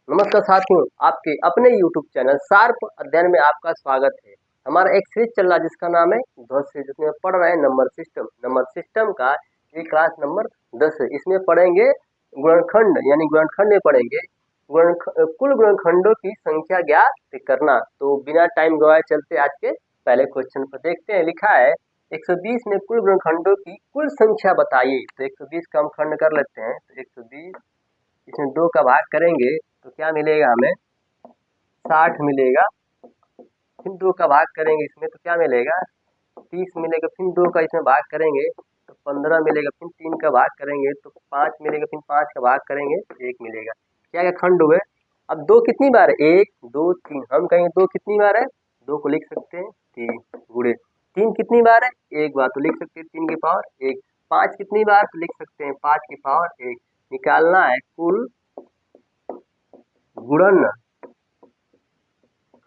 नमस्कार साथियों, आपके अपने YouTube चैनल शार्प अध्ययन में आपका स्वागत है। हमारा एक सीरीज चल रहा है जिसका नाम है ध्वज से, जिसमें पढ़ रहे हैं नंबर सिस्टम का ये क्लास नंबर 10 है। इसमें पढ़ेंगे गुणनखंड, यानी गुणनखंड में पढ़ेंगे कुल गुणनखंडों की संख्या ज्ञात करना। तो बिना टाइम गवाए चलते आज के पहले क्वेश्चन पर देखते हैं। लिखा है 120 में कुल गुणनखंडों की कुल संख्या बताइए। तो 120 का हम खंड कर लेते हैं। तो 120 इसमें 2 का भाग करेंगे तो क्या मिलेगा हमें? 60 मिलेगा। फिर 2 का भाग करेंगे इसमें तो क्या मिलेगा? 30 मिलेगा। फिर 2 का इसमें भाग करेंगे तो 15 मिलेगा। फिर 3 का भाग करेंगे तो 5 मिलेगा। फिर 5 का भाग करेंगे तो 1 मिलेगा। क्या क्या खंड हुए? अब 2 कितनी बार है? 1 2 3। हम कहेंगे 2 कितनी बार है? 2 को लिख सकते हैं 3 गुणे। 3 कितनी बार है? एक बार तो लिख सकते हैं 3 की पावर 1। 5 कितनी बार? तो लिख सकते हैं 5 की पावर 1। निकालना है कुल गुणन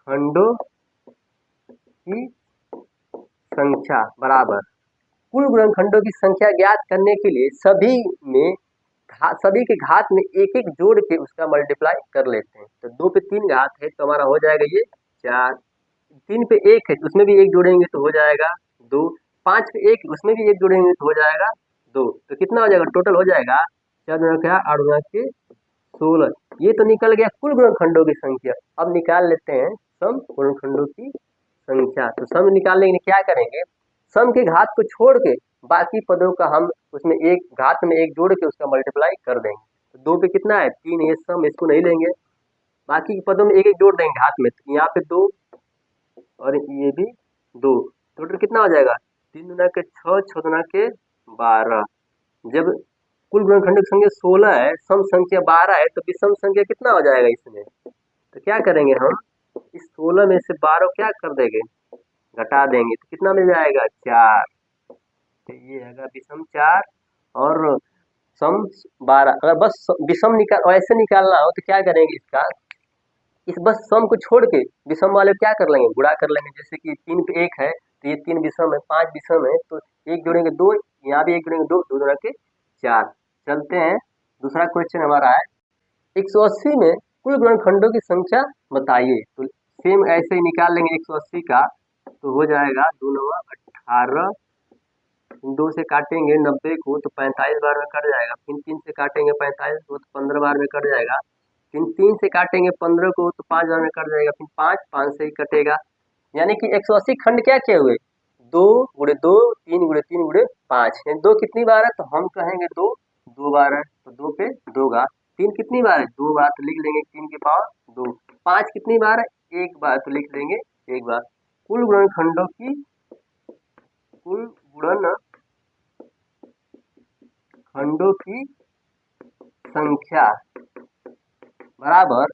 खंडों की संख्या बराबर कुल गुणनखंडों की संख्या ज्ञात करने के लिए सभी के घात में एक एक जोड़ के उसका मल्टीप्लाई कर लेते हैं। तो 2 पे 3 घात है तो हमारा हो जाएगा ये 4। 3 पे 1 है तो उसमें भी 1 जोड़ेंगे तो हो जाएगा 2। 5 पे 1 उसमें भी 1 जोड़ेंगे तो हो जाएगा 2। तो कितना हो जाएगा? टोटल हो जाएगा 4 गुणा क्या 8 गुणा के 16। ये तो निकल गया कुल गुणनखंडों की संख्या। अब निकाल लेते हैं सम गुणनखंडों की संख्या। तो सम निकालने के लिए क्या करेंगे? सम के घात को छोड़ के बाकी पदों का हम उसमें एक घात में एक जोड़ के उसका मल्टीप्लाई कर देंगे। तो 2 पे कितना है? 3। ये सम इसको नहीं लेंगे, बाकी के पदों में एक एक जोड़ देंगे घात में। तो यहाँ पे 2 और ये भी 2। टोटल कितना हो जाएगा? 3 गुना के 6, 6 गुना के 12। जब कुल गुणनखंड की संख्या 16 है, सम संख्या 12 है, तो विषम संख्या कितना हो जाएगा इसमें? तो क्या करेंगे हम? इस 16 में से 12 क्या कर देंगे? घटा देंगे तो कितना मिल जाएगा? 4। तो ये है विषम 4 और सम 12। अगर बस विषम निकाल ऐसे निकालना हो तो क्या करेंगे? इसका इस बस सम को छोड़ के विषम वाले क्या कर लेंगे? गुणा कर लेंगे। जैसे कि 3 पे 1 है तो ये 3 विषम है, 5 विषम है तो 1 जोड़ेंगे 2, यहाँ भी 1 जोड़ेंगे 2, 2 गुणा के 4। चलते हैं, दूसरा क्वेश्चन हमारा है 180 में कुल गुणनखंडों की संख्या बताइए। तो सेम ऐसे ही निकाल लेंगे 180 का। तो हो जाएगा 2 9 18। 2 से काटेंगे 90 को तो 45 बार में कट जाएगा। फिर 3 से काटेंगे 45 को तो 15 बार में कट जाएगा। फिर 3 से काटेंगे 15 को तो 5 बार में कट जाएगा। फिर 5 से ही कटेगा। यानी कि 180 खंड क्या किए हुए? 2 गुणे 2, 3 गुणे 3 गुणे 5। 2 कितनी बार है? तो हम कहेंगे 2 2 बार है तो 2 पे 2 घात। 3 कितनी बार है? 2 बार तो लिख लेंगे 3 की पावर 2। 5 कितनी बार है? 1 बार तो लिख लेंगे 1 बार। कुल गुणनखंडों की कुल गुणन खंडों की संख्या बराबर,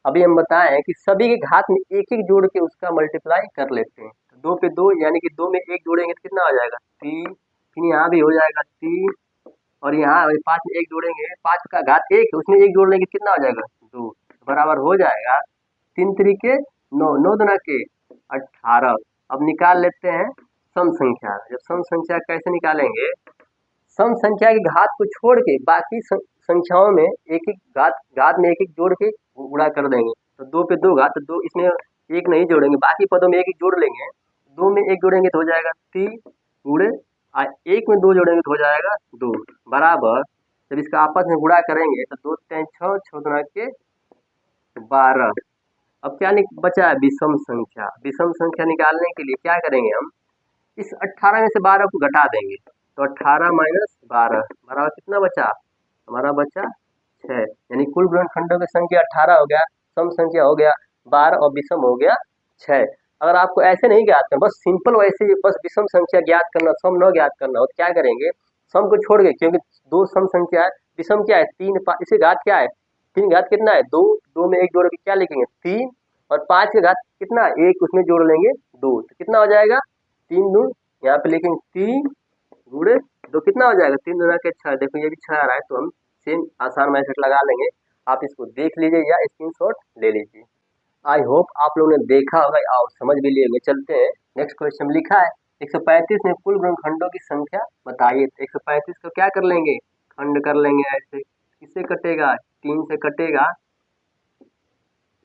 अभी हम बताएं कि सभी के घात में एक एक जोड़ के उसका मल्टीप्लाई कर लेते हैं। तो 2 पे 2 यानी कि 2 में 1 जोड़ेंगे तो कितना हो जाएगा? 3। फिर यहाँ भी हो जाएगा 3 और यहाँ 5 में 1 जोड़ेंगे, 5 का घात 1 है उसमें 1 जोड़ लेंगे कितना हो जाएगा? 2। बराबर हो जाएगा 3 तरीके 9, 9 दुना के 18। अब निकाल लेते हैं सम संख्या। जब सम संख्या कैसे निकालेंगे? सम संख्या के घात को छोड़ के बाकी संख्याओं में एक एक घात में एक एक जोड़ के गुणा कर देंगे। तो 2 पे 2 घात, तो 2 इसमें 1 नहीं जोड़ेंगे, बाकी पदों में एक एक जोड़ लेंगे। 2 में 1 जोड़ेंगे तो हो जाएगा 3 गुणे 1 में 2 जोड़ेंगे तो हो जाएगा 2। बराबर जब इसका आपस में गुणा करेंगे तो 2 3 6, 6 गुणा के 12। अब क्या बचा है? विषम संख्या। विषम संख्या निकालने के लिए क्या करेंगे हम? इस 18 में से 12 को घटा देंगे। तो 18 माइनस 12 बराबर कितना बचा? हमारा बचा 6। यानी कुल गुणनखंडों की संख्या 18 हो गया, सम संख्या हो गया 12 और विषम हो गया 6। अगर आपको ऐसे नहीं ज्ञात करना, बस सिंपल वैसे ही बस विषम संख्या ज्ञात करना, सम न ज्ञात करना हो तो क्या करेंगे? सम को छोड़ के, क्योंकि 2 सम संख्या है, विषम क्या है? 3, इसे घात क्या है? 3 घात कितना है? 2। 2 में 1 जोड़ के क्या लिखेंगे? 3 और 5 के घात कितना? 1 उसमें जोड़ लेंगे 2। तो कितना हो जाएगा? 3 दून, यहाँ पे लिखेंगे 3 गुणे 2 कितना हो जाएगा? 3 गुना के 6। देखो ये भी 6 आ रहा है तो हम सेम आसान मेथड लगा लेंगे। आप इसको देख लीजिए या स्क्रीनशॉट ले लीजिए। आई होप आप लोगों ने देखा होगा और समझ भी लिए होंगे। चलते हैं नेक्स्ट क्वेश्चन। लिखा है 135 में कुल गुणनखंडों की संख्या बताइए। तो 135 को क्या कर लेंगे? खंड कर लेंगे ऐसे। किससे कटेगा? 3 से कटेगा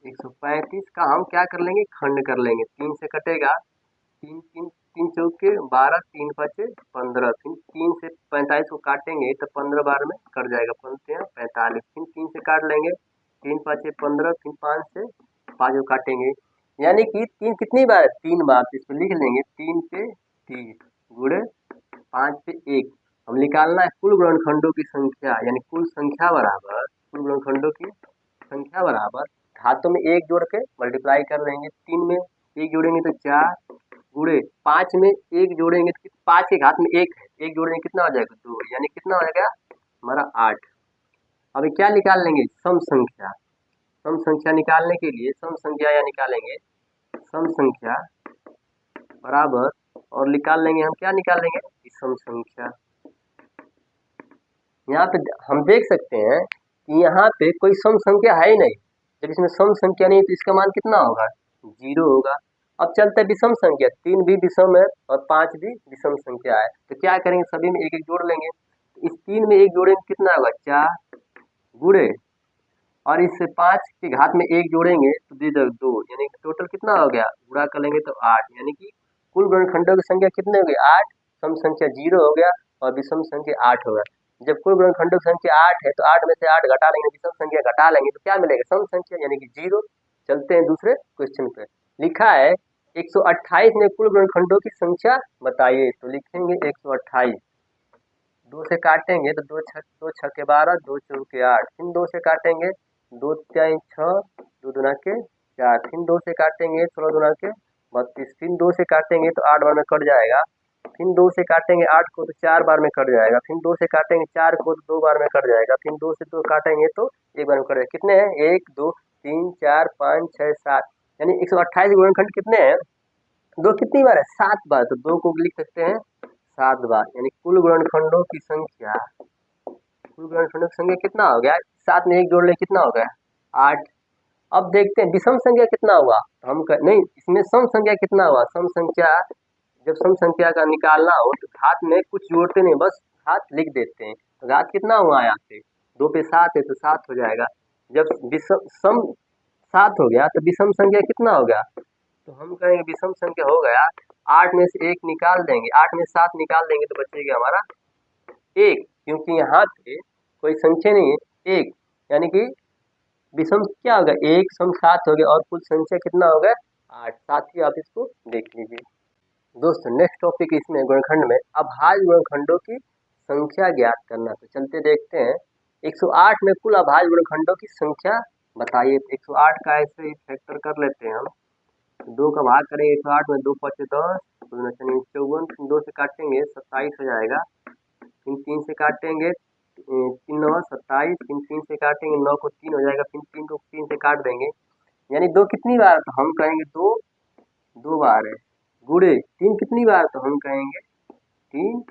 135 का हम क्या कर लेंगे, खंड कर लेंगे। 3 से कटेगा, 3 3 3 चौके 12, 3 पचे 15, फिर 3 से 45 को काटेंगे तो 15 बार में कट जाएगा, 45, फिर 3 से काट लेंगे, 3 पचे 15, फिर 5 से 5 को काटेंगे, यानी कि 3 कितनी बार है, 3 बार। तो इसको लिख लेंगे 3 पे 30 गुणे 5 पे 1। हम निकालना है कुल गुणनखंडों की संख्या, यानी कुल संख्या बराबर, कुल गुणनखंडों की संख्या बराबर घातों में 1 जोड़ के मल्टीप्लाई कर देंगे। 3 में 1 जोड़ेंगे तो 4 गुणे 5 में 1 जोड़ेंगे तो 5 के घात में 1 है, 1 जोड़ेंगे कितना हो जाएगा, 2, यानी कितना हो जाएगा हमारा 8। अभी क्या निकाल लेंगे, सम संख्या। सम संख्या निकालने के लिए सम संख्या या निकालेंगे सम संख्या बराबर, और निकाल लेंगे हम क्या निकाल लेंगे, सम संख्या। यहाँ पे हम देख सकते हैं कि यहाँ पे कोई सम संख्या है ही नहीं। जब इसमें सम संख्या नहीं तो इसका मान कितना होगा, 0 होगा। अब चलते हैं विषम संख्या, 3 भी विषम है और 5 भी विषम संख्या है, तो क्या करेंगे, सभी में एक एक जोड़ लेंगे। तो इस 3 में 1 जोड़ेंगे कितना होगा, 4 गुणे, और इस 5 के घात में 1 जोड़ेंगे तो दे दो 2, यानी टोटल कितना हो गया, गुणा कर लेंगे तो 8, यानी कि कुल गुणनखंडों की संख्या कितने हो गई, 8, सम संख्या 0 हो गया और विषम संख्या 8 होगा। जब कुल गुणनखंडों की संख्या 8 है तो 8 में से 8 घटा लेंगे, विषम संख्या घटा लेंगे तो क्या मिलेगा, सम संख्या यानी कि 0। चलते हैं दूसरे क्वेश्चन पे। लिखा है 128 में कुल गुणनखंडों की संख्या बताइए, तो लिखेंगे 128, 2 से काटेंगे तो 2 छक्के 12, 2 चौके 8, फिर 2 से काटेंगे 2 तिहाई 6, 2 दूना के 4, फिर 2 से काटेंगे 16 दूना के 32, फिर 2 से काटेंगे तो 8 बार में कट जाएगा, फिर 2 से काटेंगे 8 को तो 4 बार में कट जाएगा, फिर 2 से काटेंगे 4 को तो 2 बार में कट जाएगा, फिर 2 से 2 काटेंगे तो 1 बार में कट जाएगा। कितने हैं, 1 2 3 4 5 6 7, यानी 128 गुणनखंड कितने हैं, 2 कितनी बार है, 7 बार, तो 2 को लिख सकते हैं 7 बार, यानी कुल गुणनखंडों की संख्या, कुल गुणनखंडों की संख्या कितना हो गया, 7 में 1 जोड़ ले कितना हो गया, 8। अब देखते हैं विषम संख्या कितना हुआ, नहीं इसमें सम संख्या कितना हुआ, सम संख्या, जब सम संख्या का निकालना हो तो घात में कुछ जोड़ते नहीं, बस घात लिख देते हैं। तो घात कितना हुआ यहाँ पे, 2 पे 7 है तो 7 हो जाएगा। जब विषम सम 7 हो गया तो विषम संख्या कितना हो गया, तो हम कहेंगे विषम संख्या हो गया 8 में से 1 निकाल देंगे, 8 में 7 निकाल देंगे तो बचेगा हमारा 1, क्योंकि यहाँ पे कोई संख्या नहीं है 1, यानी कि विषम क्या होगा, 1 सम 7 हो गया और कुल संख्या कितना हो गया 8। साथ ही आप इसको देख लीजिए। दोस्तों नेक्स्ट टॉपिक इसमें गुणनखंड में अभाज्य गुणनखंडों की संख्या ज्ञात करना। तो चलते देखते हैं 108 में कुल अभाज्य गुणनखंडों की संख्या बताइए। तो 108 का ऐसे ही फैक्टर कर लेते हैं हम, 2 का भाग करेंगे 108 में, 2 पचे 10, 2 54, 2 से काटेंगे 27 हो जाएगा, फिर 3 से काटेंगे 3 9 27, फिर 3 से काटेंगे 9 को 3 हो जाएगा, फिर 3 को 3 से काट देंगे, यानी 2 कितनी बार, तो हम कहेंगे 2 बार है, गुणे 3 कितनी बार, तो हम कहेंगे 3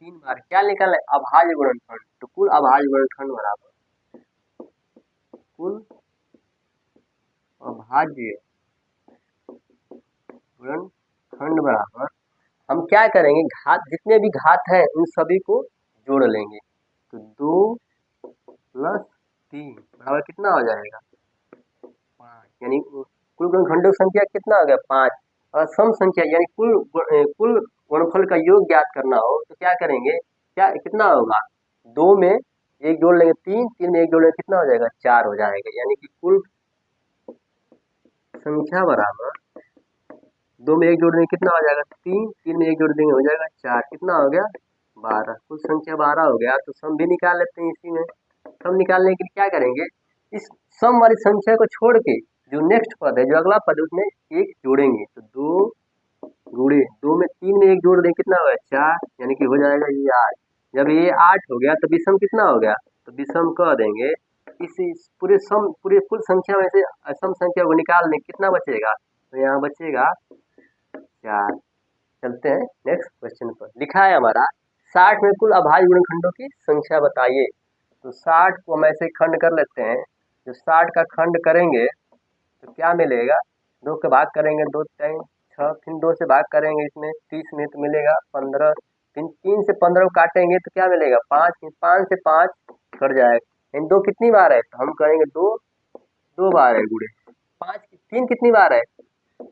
बार। क्या निकालना है, अभाज्य गुणनखंड, तो कुल अभाज्य गुणनखंड बराबर कुल अभाज्य गुणनखंड बराबर, हम क्या करेंगे, घात जितने भी घात है उन सभी को जोड़ लेंगे। तो 2 + 3 बराबर कितना हो जाएगा, 5, यानी कुल गुणनखंडों की संख्या कितना हो गया, 5। और सम संख्या यानी कुल गुणनफल का योग ज्ञात करना हो तो क्या करेंगे, क्या कितना होगा, 2 में 1 जोड़ लेंगे 3, 3 में 1 जोड़ लेंगे कितना हो जाएगा, 4 हो जाएगा, यानी कि कुल संख्या बराबर 2 में 1 जोड़ देंगे कितना हो जाएगा, 3, 3 में 1 जोड़ देंगे हो जाएगा 4, कितना हो गया 12, कुल संख्या 12 हो गया। तो सम भी निकाल लेते हैं इसी में। सम निकालने के लिए क्या करेंगे, इस सम वाली संख्या को छोड़ के जो नेक्स्ट पद है, जो अगला पद है उसमें 1 जोड़ेंगे, तो 2 गुणे 2 में 3 में 1 जोड़ देंगे कितना होगा 4, यानी कि हो जाएगा ये 8। जब ये 8 हो गया तो विषम कितना हो गया, तो विषम कह देंगे इस पूरे कुल संख्या में से सम संख्या को निकाल दें, कितना बचेगा, तो यहाँ बचेगा 4। चलते हैं नेक्स्ट क्वेश्चन पर। लिखा है हमारा 60 में कुल अभाज्य गुणनखंडों की संख्या बताइए। तो 60 को हम ऐसे खंड कर लेते हैं, जो 60 का खंड करेंगे तो क्या मिलेगा, 2 का भाग करेंगे 2 3 6, फिर 2 से भाग करेंगे इसमें 30 में तो मिलेगा 15, फिर 3 से 15 को काटेंगे तो क्या मिलेगा 5, फिर 5 से 5 कट जाएगा, इन 2 कितनी बार है, तो हम करेंगे 2 बार है गुणे तीन कितनी बार है,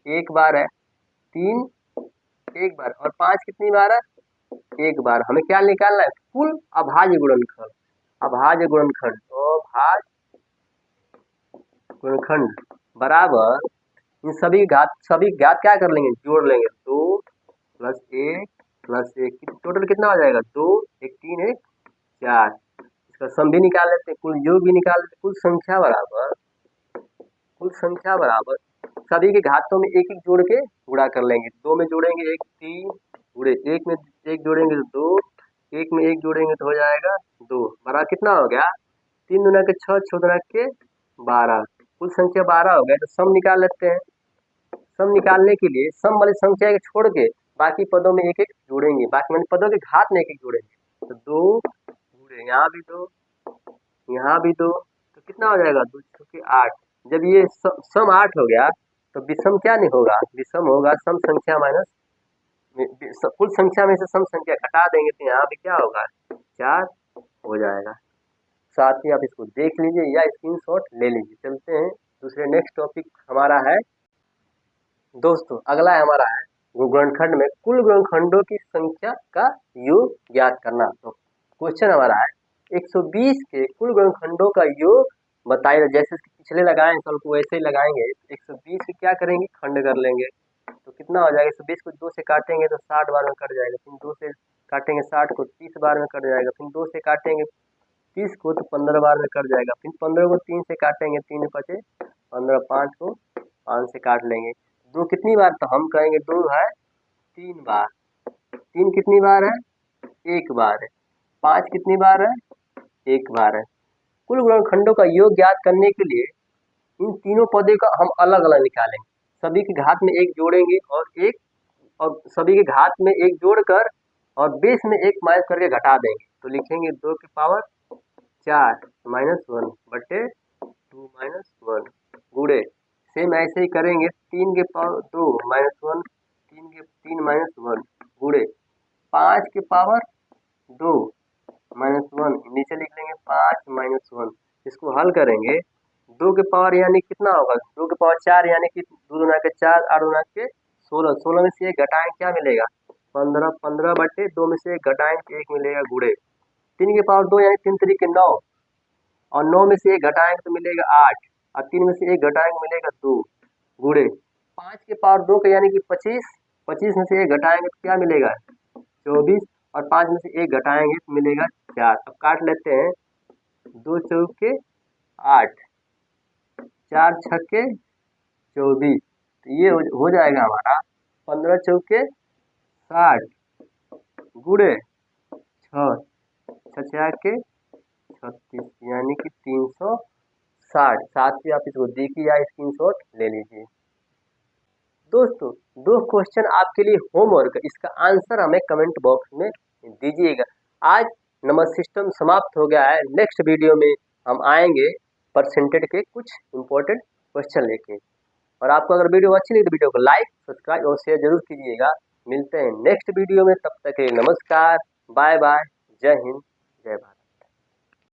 एक बार है, तीन एक बार, और 5 कितनी बार है, एक बार। हमें क्या निकालना है, कुल अभाज्य गुणनखंड। अभाज्य गुणनखंड, अभाज्य गुणनखंड बराबर इन सभी घात क्या कर लेंगे, जोड़ लेंगे। 2 + 1 + 1 टोटल कितना हो जाएगा, 2 1 3 1 4। इसका सम भी निकाल लेते हैं, कुल योग भी निकाल लेते हैं। कुल संख्या बराबर सभी के घातों में एक एक जोड़ के गुणा कर लेंगे। 2 में जोड़ेंगे 1 3 गुणे 1 में 1 जोड़ेंगे तो 2, 1 में 1 जोड़ेंगे तो हो जाएगा 2, बराबर कितना हो गया, 3 दूना के 6, 6 दूना के 12, कुल संख्या 12 हो गया। तो सम निकाल लेते हैं। सम निकालने के लिए सम वाली संख्या को छोड़ के बाकी पदों में एक एक जोड़ेंगे, बाकी मैंने पदों के घात में एक एक जोड़ेंगे। तो 2 गुणे यहाँ भी 2, यहाँ भी 2, तो कितना हो जाएगा, 2 के 8। जब ये सम 8 हो गया तो विषम क्या नहीं होगा, विषम होगा सम संख्या माइनस कुल संख्या में से सम संख्या घटा देंगे तो यहाँ भी क्या होगा, 4 हो जाएगा। साथ ही आप इसको देख लीजिए या स्क्रीनशॉट ले लीजिए। चलते हैं दूसरे नेक्स्ट टॉपिक हमारा है दोस्तों, अगला हमारा है गुणनखंड में कुल गुणनखंडों की संख्या का योग ज्ञात करना। तो क्वेश्चन हमारा है 120 के कुल गुणनखंडों का योग बताइए। जैसे पिछले लगाए सॉल्व को वैसे ही लगाएंगे। 120 के क्या करेंगे, खंड कर लेंगे। तो कितना हो जाएगा, 120 को 2 से काटेंगे तो 60 बार में कट जाएगा, फिर 2 से काटेंगे 60 को 30 बार में कट जाएगा, फिर 2 से काटेंगे 30 को तो 15 बार में कट जाएगा, फिर 15 को 3 से काटेंगे, 3 बचे 15, 5 को 5 से काट लेंगे। 2 कितनी बार, तो हम कहेंगे 2 है 3 बार, 3 कितनी बार है, 1 बार है, 5 कितनी बार है, 1 बार है। कुल गुणनखंडों का योग ज्ञात करने के लिए इन तीनों पदों का हम अलग अलग निकालेंगे। सभी के घात में एक जोड़ेंगे और सभी के घात में एक जोड़कर और बेस में एक माइनस करके घटा देंगे। तो लिखेंगे 2 की पावर 4 -1 बटे 2 - 1 गुणे, सेम ऐसे ही करेंगे 3 के पावर 2 -1 3 -1 गुणे 5 के पावर 2 -1 नीचे लिख लेंगे 5 -1। इसको हल करेंगे 2 के पावर यानी कितना होगा, 2 के पावर 4 यानी कि 2 दूना के 4 8 दूना के 16, 16 में से एक घटाएं क्या मिलेगा, 15, 15 बटे 2 में से एक घटाएं 1 मिलेगा गुणे 3 के पावर 2 यानी 3 3 के 9, और 9 में से एक घटाएंगे तो मिलेगा 8, और 3 में से एक घटाएंगे मिलेगा 2 गुणे 5 के पावर 2 का यानी कि 25, 25 में से एक घटाएंगे तो क्या मिलेगा 24, और 5 में से एक घटाएंगे तो मिलेगा 4। अब काट लेते हैं, 2 चौके 8, 4 छक्के 24, तो ये हो जाएगा हमारा 15 चौके 60 गुणे 6 छः के 36 यानी कि 360। साथ ही आप इसको देखिए या स्क्रीनशॉट ले लीजिए। दोस्तों 2 क्वेश्चन आपके लिए होमवर्क, इसका आंसर हमें कमेंट बॉक्स में दीजिएगा। आज नंबर सिस्टम समाप्त हो गया है। नेक्स्ट वीडियो में हम आएंगे परसेंटेज के कुछ इंपॉर्टेंट क्वेश्चन लेके। और आपको अगर वीडियो अच्छी लगी तो वीडियो को लाइक सब्सक्राइब और शेयर जरूर कीजिएगा। मिलते हैं नेक्स्ट वीडियो में, तब तक के लिए नमस्कार, बाय बाय, जय हिंद, जय भारत।